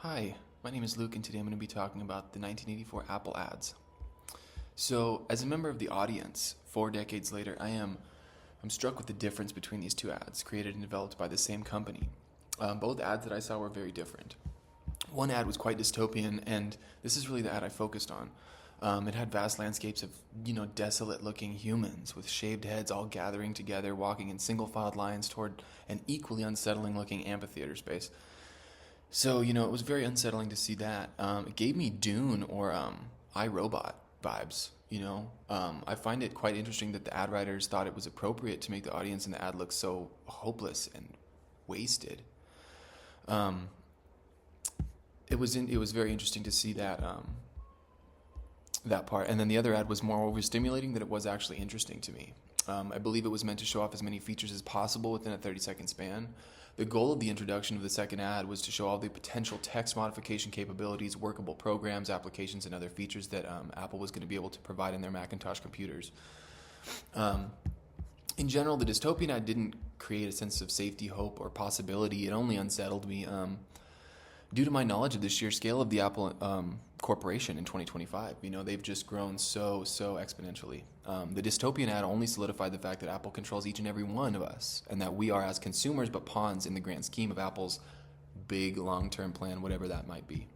Hi, my name is Luke, and today I'm going to be talking about the 1984 Apple ads. So, as a member of the audience, 4 decades later, I'm struck with the difference between these two ads, created and developed by the same company. Both ads that I saw were very different. One ad was quite dystopian, and this is really the ad I focused on. It had vast landscapes of, desolate-looking humans with shaved heads all gathering together, walking in single-filed lines toward an equally unsettling-looking amphitheater space. So, it was very unsettling to see that. It gave me Dune or iRobot vibes, I find it quite interesting that the ad writers thought it was appropriate to make the audience in the ad look so hopeless and wasted. Um, it was very interesting to see that part. And then the other ad was more overstimulating than it was actually interesting to me. I believe it was meant to show off as many features as possible within a 30-second span. The goal of the introduction of the second ad was to show all the potential text modification capabilities, workable programs, applications, and other features that Apple was going to be able to provide in their Macintosh computers. In general, the dystopian ad didn't create a sense of safety, hope, or possibility. It only unsettled me due to my knowledge of the sheer scale of the Apple corporation in 2025. They've just grown so exponentially. The dystopian ad only solidified the fact that Apple controls each and every one of us, and that we are, as consumers, but pawns in the grand scheme of Apple's big long-term plan, whatever that might be.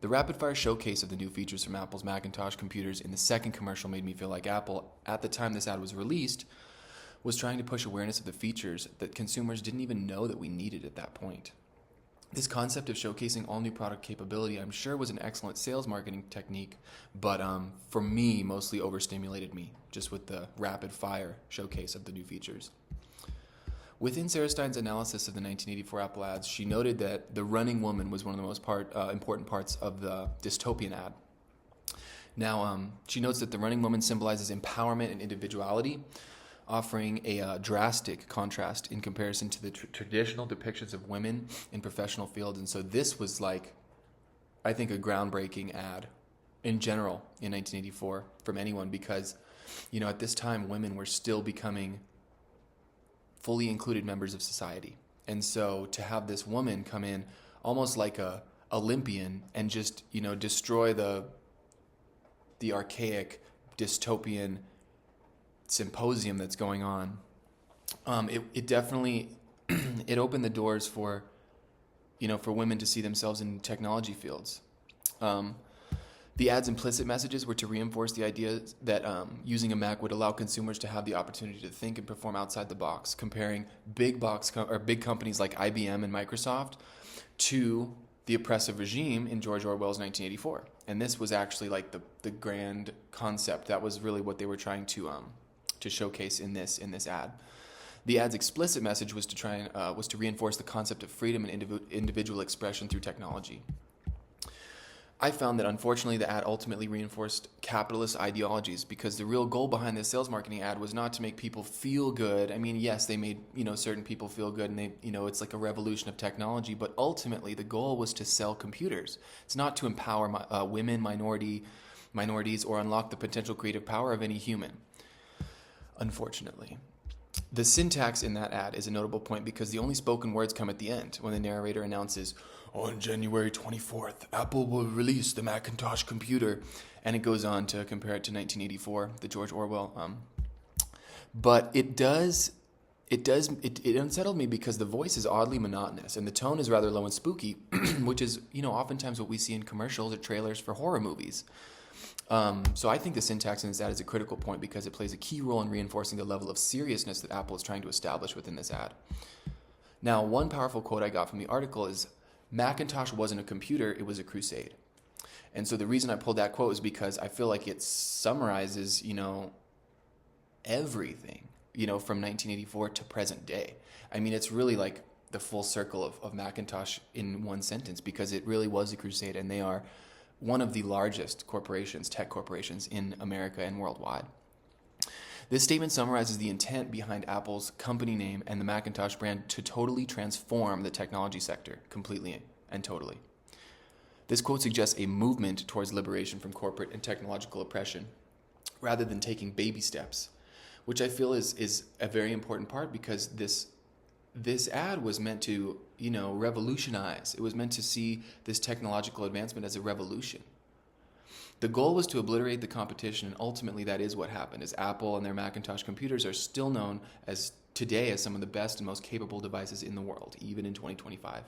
The rapid-fire showcase of the new features from Apple's Macintosh computers in the second commercial made me feel like Apple, at the time this ad was released, was trying to push awareness of the features that consumers didn't even know that we needed at that point. This concept of showcasing all new product capability, I'm sure, was an excellent sales marketing technique, but for me, mostly overstimulated me, just with the rapid-fire showcase of the new features. Within Sarah Stein's analysis of the 1984 Apple ads, she noted that the running woman was one of the most important parts of the dystopian ad. Now, she notes that the running woman symbolizes empowerment and individuality, offering a drastic contrast in comparison to the traditional depictions of women in professional fields. And so this was I think, a groundbreaking ad in general in 1984 from anyone, because, at this time, women were still becoming fully included members of society. And so to have this woman come in almost like a Olympian and just, destroy the archaic dystopian symposium that's going on, it definitely it opened the doors for women to see themselves in technology fields. The ad's implicit messages were to reinforce the idea that using a Mac would allow consumers to have the opportunity to think and perform outside the box, comparing big companies like IBM and Microsoft to the oppressive regime in George Orwell's 1984. And this was actually the grand concept. That was really what they were trying to showcase in this ad. The ad's explicit message was to reinforce the concept of freedom and individual expression through technology. I found that, unfortunately, the ad ultimately reinforced capitalist ideologies, because the real goal behind this sales marketing ad was not to make people feel good. I mean, yes, they made certain people feel good, and it's like a revolution of technology. But ultimately, the goal was to sell computers. It's not to empower women, minorities, or unlock the potential creative power of any human. Unfortunately. The syntax in that ad is a notable point, because the only spoken words come at the end, when the narrator announces, "On January 24th, Apple will release the Macintosh computer," and it goes on to compare it to 1984, the George Orwell. But it unsettled me, because the voice is oddly monotonous and the tone is rather low and spooky, which is oftentimes what we see in commercials or trailers for horror movies. So I think the syntax in this ad is a critical point, because it plays a key role in reinforcing the level of seriousness that Apple is trying to establish within this ad. Now, one powerful quote I got from the article is, "Macintosh wasn't a computer, it was a crusade." And so the reason I pulled that quote is because I feel like it summarizes, everything, from 1984 to present day. I mean, it's really like the full circle of Macintosh in one sentence, because it really was a crusade, and they are one of the largest tech corporations in America and worldwide. This statement summarizes the intent behind Apple's company name and the Macintosh brand to totally transform the technology sector completely and totally. This quote suggests a movement towards liberation from corporate and technological oppression, rather than taking baby steps, which I feel is a very important part, because this this ad was meant to, revolutionize. It was meant to see this technological advancement as a revolution. The goal was to obliterate the competition, and ultimately that is what happened, as Apple and their Macintosh computers are still known as today as some of the best and most capable devices in the world, even in 2025.